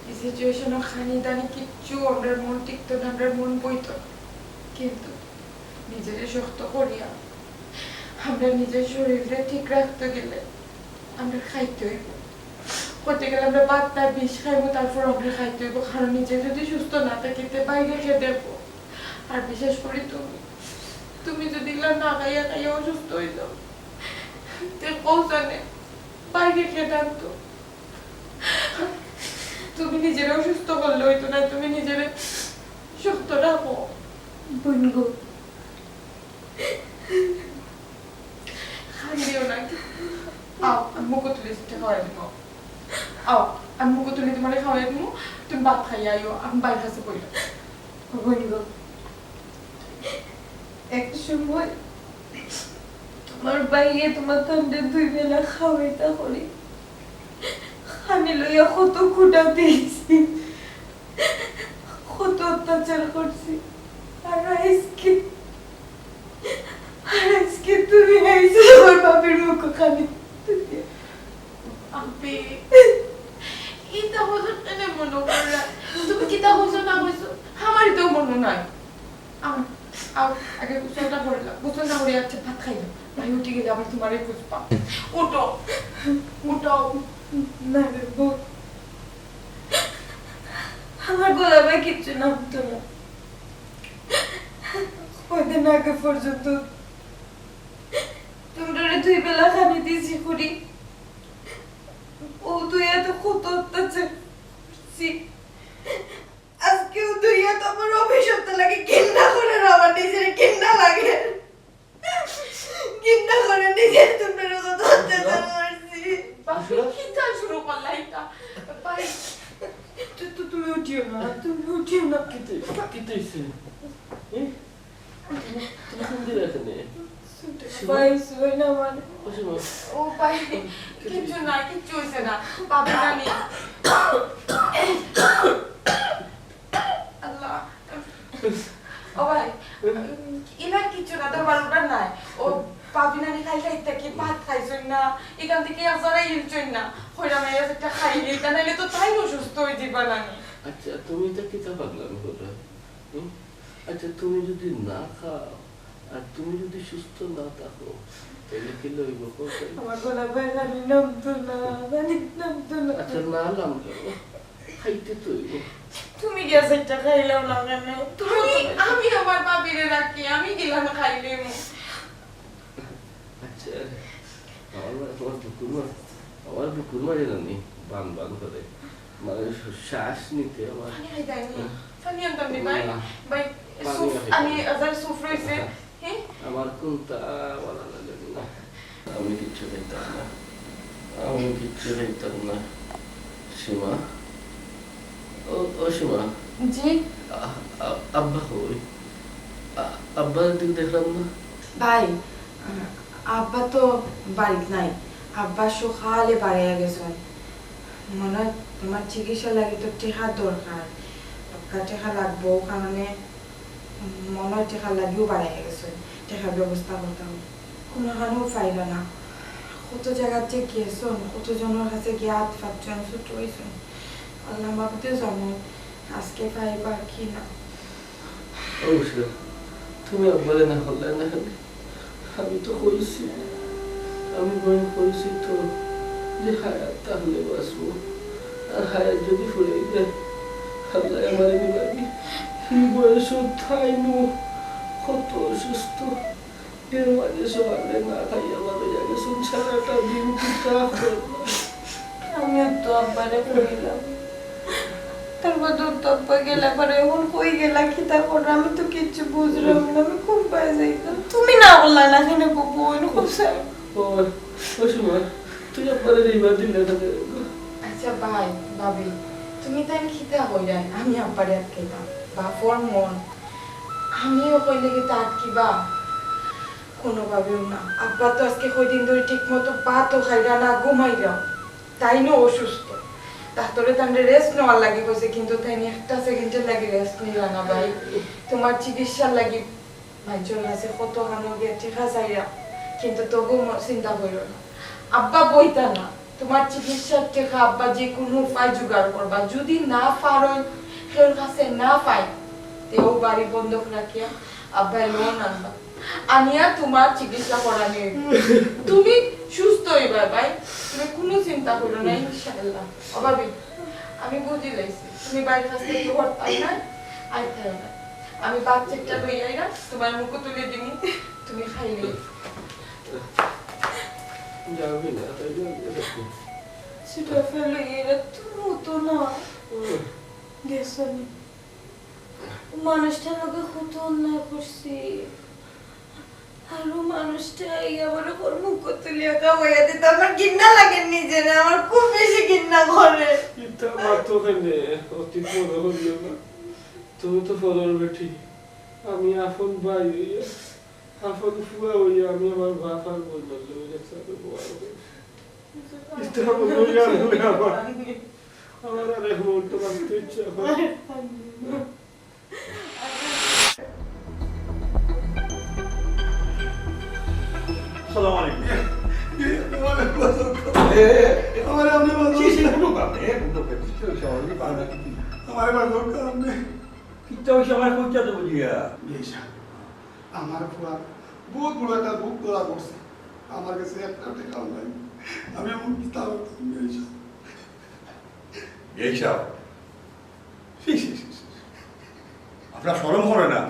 এই সিচুয়েশনে খানি দানি কিচ্ছু আমরা মন টিকতো না আমরা মন বইতো কিন্তু নিজের শক্ত করিয়া আমরা নিজের শরীরটা ঠিক রাখতে গেলে আমরা খাইতে হইব করতে গেলে আমরা বাচ্চা বিষ খাইবো তারপর আমরা খাইতে হইব কারণ নিজে যদি সুস্থ না থাকিতে বাইরে খেয়ে দেবো আর বিশেষ করে তুমি যদি না খাইয়া খাইয়া অসুস্থ হয়ে যাও পৌঁছানে বাইরে খেয়ে টানতো তুমি নিজের অসুস্থ করলে হইতো না তুমি নিজের সুস্থ রাখো বনগো খাইও না আও আমি মুখ তুলে খাওয়াই দিব আও আমি মুখ তুলে তোমার খাওয়াই দিব তুমি ভাত খাইয়া আইও আমি বাইরে কাছে বইলাম বনগো এক সময় তোমার বাইরে তোমার কাণ্ডে 2 বেলা খাওয়াইতা করি খানি লইয়া কত খুঁটা দিয়েছি কত অত্যাচার করছি আর আজকে তুমি আইছো আমার বাপের মুখ খানি আপনি এটা হলো না মনে করলা তুমি কিতা হইছো না হইছো আমারই তো মনে নাই আও আগে গোসলটা করলাম গোসল না করে যাচ্ছে ভাত খাইলাম ভাই উঠে গেলে আবার তোমারই বুঝবা উঠো উঠো না রে বউ আমার গলা বা কিচ্ছু নামতো না কয়দিন আগে পর্যন্ত তোমরা 2 বেলা খানি দিয়েছি করি ও তুই এত কত অত্যাচার আজকেও তুই এত আমার অভিশপ্ত লাগে ঘৃণা করে আমার নিজের ঘৃণা লাগে ঘৃণা করে নিজের তোমরা কত অত্যাচার করছি কিতা শুরু করলা এটা ভাই তুমি উঠিও না কিতে হইছে তুমি কোন দিকে এখানে ভাই শুই না মানে ও ভাই কিচ্ছু হইছে না বাবা নানি আল্লাহ ও ভাই ইনা কিচ্ছু না তোর বারোটা নাই ও পাবি নানি খাইতে কি ভাত খাইছই না এখান থেকে আসারা ইলছই না হইরা মেয়ে একটা খাইলি তা নাইলে তো তাই অসুস্থ হয়ে যাবা নানি আচ্ছা তুমি তো কিতা পাগলাম করো আচ্ছা তুমি যদি না খাও আর তুমি যদি সুস্থ না থাকো তাহলে কি লইব আমার গলা ভাই রানি নামতো না আচ্ছা না নাম খাইতে তো তুমি গেছে একটা খাইলাম না কেন আমি আমার বাবিরে রাখি আমি গেলাম খাইলে আচ্ছা আমার বুকুর মাঝে জানি বান করে মানে শ্বাস নিতে আমার পানি খাই দেয়নি পানি আনতাম নি ভাই না। ভাই পানি সুপ খাই আমি দেয়। আজার সুপ রয়েছে হ্যাঁ আমার কোনটা বলা লাগে না আমি কিচ্ছু খাইতাম না আমি কিচ্ছু খাইতাম না সীমা ও সীমা জি আব্বা কই আব্বা দিক দেখলাম না ভাই আব্বা তো বাড়িতে নাই আব্বা সকালে বাড়িয়ে গেছেন মনে হয় তোমার চিকিৎসা লাগে তো টেকা দরকার আপনার টেকা লাগবো কারণে মনে হয় টেকা লাগিও বাড়িয়ে গেছেন টেকার ব্যবস্থা করতে হবে কোনোখানেও পাইল না কত জায়গার যে গেছেন কতজনের কাছে গিয়ে হাত পাচ্ছেন ছোট হয়েছেন আল্লাহ বাবুতেও জানো আজকে পাইবা কি না অবশ্যই তুমি আব্বারে না করলে না খালি আমি তো কইছি আমি বই কইছি তো যে হায়াত তাহলে বাঁচবো আর হায়াত যদি ফুরে যায় আল্লাহ আমার নিবাবি এই বয়স থাইনু কত অসুস্থ এর মাঝে সকালে না খাইয়া ভালো জায়গা শুন সারাটা দিন পিতা আমিও তো আব্বারে কইলাম তারপর তো আব্বা গেলা পরে এখন কই গেলা খিতা করে আমি তো কিচ্ছু বুঝলাম না আমি কোন পায়ে যাইতাম তুমি না বললা না কেন বাবু ওই কোথায় ও সময় তুই আব্বারে এইবার দিলে থাকে আচ্ছা ভাই ভাবি তুমি তাই খিতা হই যায় আমি আব্বারে আটকাইতাম বাপর মন আমিও কইলে কি তা আটকিবা কোনোভাবেও না আব্বা তো আজকে কয়দিন ধরে ঠিক মতো ভাতও খাইরা না ঘুমাইলাম তাই না অসুস্থ ডাক্তারে তাহলে রেস্ট নেওয়ার লাগে কইছে কিন্তু তাই একটা সেকেন্ডের লাগে রেস্ট নিলা না ভাই তোমার চিকিৎসার লাগি ভাই চলে আছে কত হানো গিয়ে টিকা চাইরা কিন্তু তবু চিন্তা করো না আব্বা বইতা না তোমার চিকিৎসার টিকা আব্বা যে কোনো উপায় জোগাড় করবা যদি না পারো কেউ কাছে না পাই তেও বাড়ি বন্ধক রাখিয়া আব্বা লোন আনবা আনিয়া তোমার চিকিৎসা করানি তুমি সুস্থ হইবা ভাই তুমি কোনো চিন্তা করো না ইনশাআল্লাহ অভাবি আমি বুঝি লাইছি তুমি বাড়ির কাছে একটু হরতাই না আইতে হবে আমি বাচ্চাটা লই আইরা তোমার মুখ তুলে দিমু তুমি খাইলে যাবি না তাই সেটা ফেলে এরা তুমি তো না গেছনি মানুষটার লোকে কত অন্যায় করছি আরো মানুষটা আমার ওপর মুখ তুলিয়া খাওয়াইয়া দিত আমার ঘৃণা লাগে নিজে না আমার খুব বেশি ঘৃণা করে ইতা মাতো কেনে অতি বড় হইল না তুমি তো ফলর বেঠি আমি আপন ভাই হইয়া আপন ফুয়া হইয়া আমি আমার বাপ আর বই বললে ওই একসাথে বোয়া ইতা বইয়া আমার আর এক মুহূর্ত বাঁচতে ইচ্ছা হয় আসসালামু আলাইকুম আমার পুরা বহুত বড় একটা বুক তোলা করছে আমার কাছে একটা টাকাও নাই আমি এমন কিতাব এইসব আপনার সরম করে না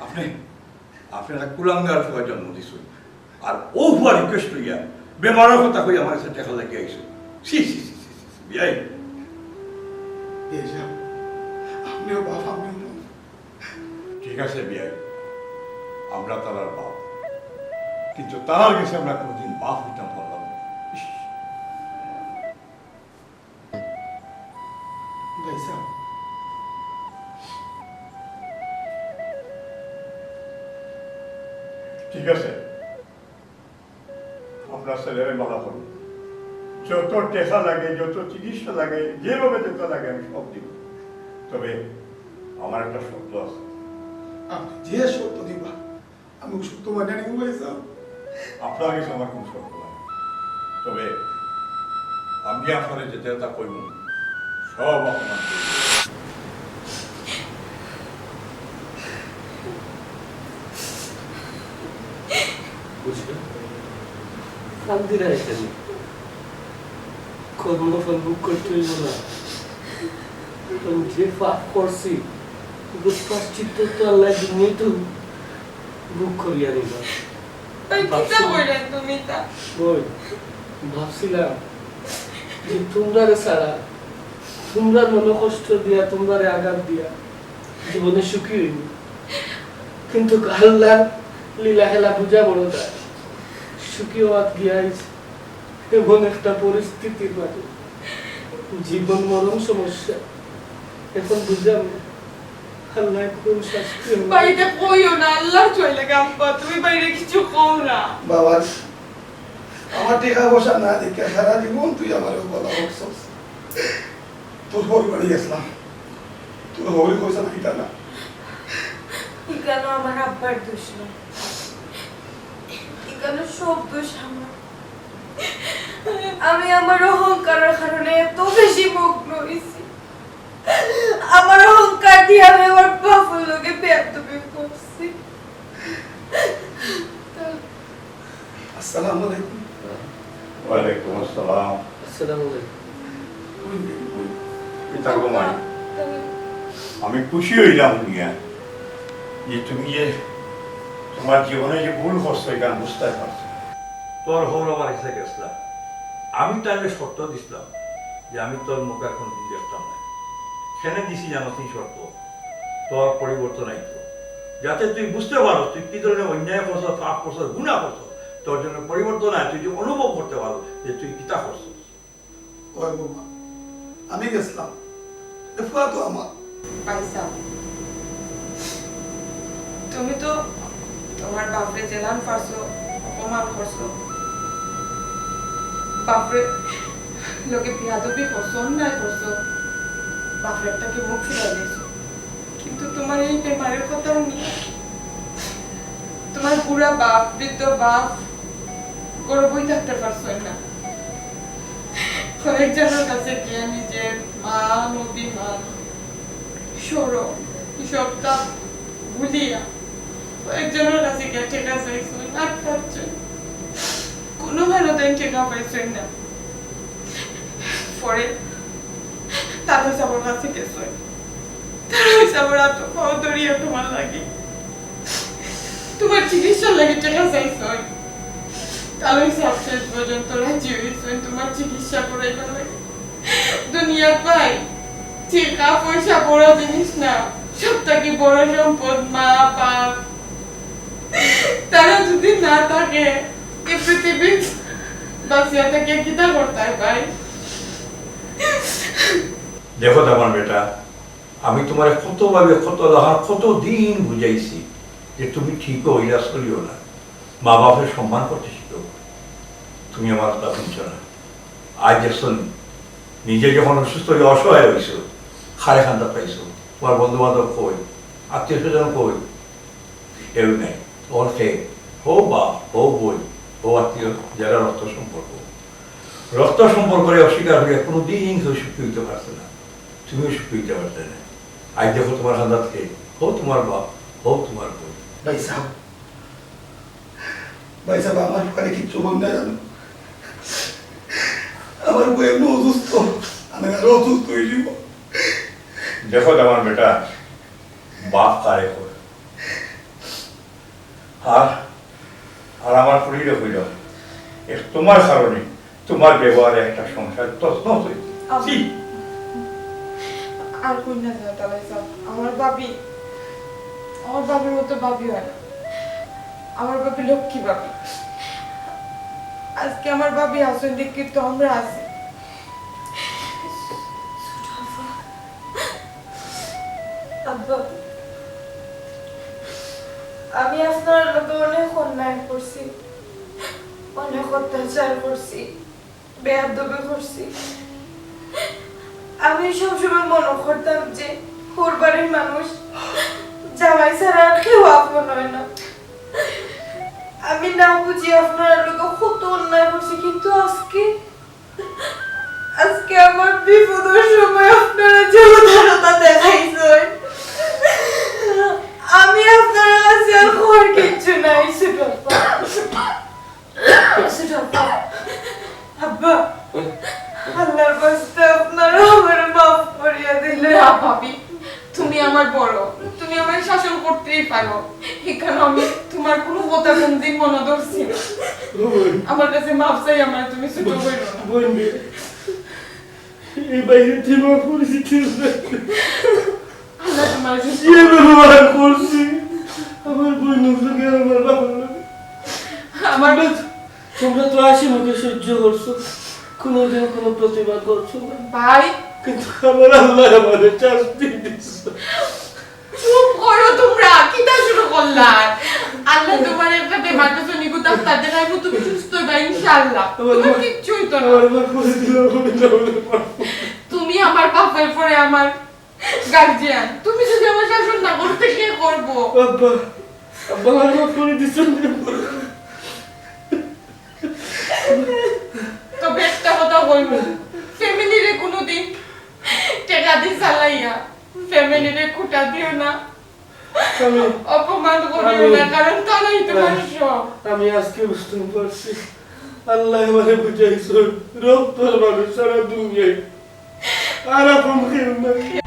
আপনি আপনি একটা কুলাঙ্গার ফুয়ার জন্ম দিচ্ছেন আর ও ফুয়া রিকোয়েস্ট হইয়া বেমারের কথা কই আমার কাছে টাকা লাগিয়ে আইসো বিয়াই আপনিও বাপ আপনিও মা। ঠিক আছে বিয়াই আমরা তার বাপ কিন্তু তার কাছে আমরা কোনোদিন বাপ হইতাম পারলাম না ইস, ভাই সাহেব ঠিক আছে আপনার ছেলেরে ভালো করুন যত টেকা লাগে যত চিকিৎসা লাগে যেভাবে যেতে লাগে আমি সব দিব তবে আমার একটা শব্দ আছে আপনি যে সত্য দিবা আমি সত্য মানে নিব ভাই সাহেব আপনার কাছে আমার কোনো শব্দ নাই তবে আমি আপনার যেতে তা কইব সব আপনার বুঝলে শান্তিরা এখানে কর্মফল বুক করতে হইব না আমি যে পাপ করছি প্রাশ্চিত্য তো আল্লাহ দিনে তো বুক করিয়া নিবা ভাই কিতা কইলেন তুমি তা ওই ভাবছিলাম যে তোমরা ছাড়া তোমরা মনে কষ্ট দিয়া তোমরা আঘাত দিয়া জীবনে সুখী হইনি, কিন্তু আল্লাহ লীলা খেলা বুঝা বড় যায়। সুখী হওয়া গিয়াইছ এমন একটা পরিস্থিতির মাঝে, জীবন মরণ সমস্যা। এখন বুঝলাম আল্লাহ কোন শাস্তি হবে। বাইরে কইও না, আল্লাহ চলে গাম্পা, তুমি বাইরে কিছু কও না। বাবা আমার টেকা বসা না দেখে সারা জীবন তুই আমার বলা বকছস। তোর পরিবারে গেছিলাম, তোর হরি কইসা না কিতা না। এখানে আমার আব্বার দোষ না, এখানে সব দোষ আমার। আমি আমার অহংকারের কারণে এত বেশি মগ্ন হয়েছি। আমার অহংকার দিয়ে আমি আমার বাপের লোকে বেয়াদবি করছি। আসসালামু আলাইকুম। ওয়ালাইকুম আসসালাম। আসসালামু আলাইকুম। পিতা গোমাই, আমি খুশি হইলাম নিয়া যে তুমি যে তোমার জীবনে যে ভুল করছো এটা বুঝতে পারছো। তোর হৌর আমার কাছে গেছিলাম, আমি তাহলে শর্ত দিছিলাম যে আমি তোর মুখে এখন দিন দেখতাম না। সেনে দিছি জানো তুই শর্ত, তোর পরিবর্তন আইতো, যাতে তুই বুঝতে পারো তুই কি ধরনের অন্যায় করছো, পাপ করছো, গুণা করছো। তোর জন্য পরিবর্তন আয়, তুই যে অনুভব করতে পারো যে তুই কিতা করছো। ওই বাবা আমি গেছিলাম, ফুয়া তো আমার। পয়সা তুমি তো তোমার বাপরে জেলান পারছো, অপমান করছো, বাপরে লোকে বিয়াদবি করছো, অন্যায় করছো, বাপরেরটাকে মুখ ফিরাই দিয়েছো। কিন্তু তোমার এই বেমারের কথাও নিয়ে তোমার বুড়া বাপ, বৃদ্ধ বাপ গর্বই থাকতে পারছো না। কয়েকজনের কাছে গিয়ে নিজের মান অভিমান সরো সবটা ভুলিয়া কয়েকজনের কাছে গিয়ে টেকা চাইছো, নাক পাচ্ছ, কোনো ভালো দিন টেকা পাইছেন না। পরে তারা সবার কাছে গেছ, তারা সবার এত পাও ধরিয়া তোমার লাগে, তোমার চিকিৎসার লাগে টেকা চাইছ, তাহলে সব শেষ পর্যন্ত রাজি হয়েছেন তোমার চিকিৎসা করাইবার লাগে। দুনিয়া পাই টাকা পয়সা বড় জিনিস না, সবথেকে বড় সম্পদ মা বাপ। তারা যদি না থাকে এই পৃথিবী বাঁচিয়া থাকে কিতা করতে ভাই? দেখো আমার বেটা, আমি তোমার কতভাবে কত দিন বুঝাইছি যে তুমি ঠিক হইলা চলিও না, মা বাপের সম্মান করতে শিখো। তুমি আমার কথা শুনছো না। আজ দেখছন নিজে যখন অসুস্থ হয়ে অসহায় হয়েছো, খারে খান্দা পাইছো, তোমার বন্ধু বান্ধব কই, আত্মীয় স্বজন কই, কেউ নেই। তোমার খেয়ে হো বা হো বই হো আত্মীয় যারা রক্ত সম্পর্কে অস্বীকার হয়ে কোনোদিন কেউ সুখী হইতে পারছে না, তুমিও সুখী হইতে পারছে না। আজ দেখো তোমার হান্দাত খেয়ে হো তোমার বাপ হো তোমার বই। ভাই সাহেব আমার ওখানে কিচ্ছু মন না জানো, আমার বই এমনি অসুস্থ, আমি আরো অসুস্থ হয়ে যাব। দেখো আমার বেটা, বাপ কারে হয় আর আমার শরীরে হইল তোমার কারণে তোমার ব্যবহারে একটা সংসার তছনছ হয়েছে। আর কই না তাহলে সব আমার বাবির মতো বাবি হয় না। আমার বাবি লক্ষ্মী বাবি। আজকে আমার বাবি আসেন দেখি তো আমরা আছি। আব্বা, আমি আপনার লোকে অনেক অন্যায় করছি, অনেক অত্যাচার করছি, বেয়াদবি করছি। আমি সবসময় মনে করতাম যে পরিবারের মানুষ জামাই ছাড়া আর কেউ আপন হয় না। আমি না বুঝি আপনার লোক কত অন্যায় করছি, কিন্তু আজকে আমার বিপদের সময় আপনারা যে উদারতা দেখাইছেন, আমি আপনার কাছে আর খবর কিচ্ছু নাই। আব্বা, আল্লাহর বাস্তে আপনারা আমার মাফ করিয়া দিলে। ভাবি, তুমি আমার বড়, তুমি আমার শাসন করতেই পারো, এখানে আমি তোমার কোনো কথা কোনদিন মনে ধরছি না। আমার কাছে মাফ চাই, আমার তুমি ছোট হইল না। এই বাইরে তোমার পরিচিতি আল্লাহ তোমার সুস্থ যে ব্যবহার করছি আমার বোনের সঙ্গে আমার বাবার লগে। আমার তোমরা তো হাসি মুখে সহ্য করছো, কোনোদিন কোনো প্রতিবাদ করছো না, ভাই কিন্তু আমার আল্লাহ আমাদের শাস্তি দিচ্ছে। চুপ করো তোমরা, কিটা শুরু করলাম? আল্লাহ তোমার একটা বেমারটা শুনি গো ডাক্তার দেখাইবো, তুমি সুস্থ হইবা ইনশাআল্লাহ। তোমার কিচ্ছু হইতো না। আমার মা করে দিল, আমি না বলে পারবো। তুমি আমার বাপের পরে আমার গার্জিয়ান, তুমি যদি আমার শাসন না করতে কে করবো? আব্বা আব্বা আমার মা করে দিচ্ছেন। তবে একটা কথা বলবো, ফ্যামিলিরে কোনোদিন টেকা দিয়ে চালাইয়া ফ্যামিলিরে খুঁটা দিও না, অপমান করিও না, কারণ তারাই তোমার সব। আমি আজকে বুঝতে পারছি আল্লাহ আমারে বুঝাইছো রক্তর মানুষ সারা দুনিয়ায় আর আপন কেউ না।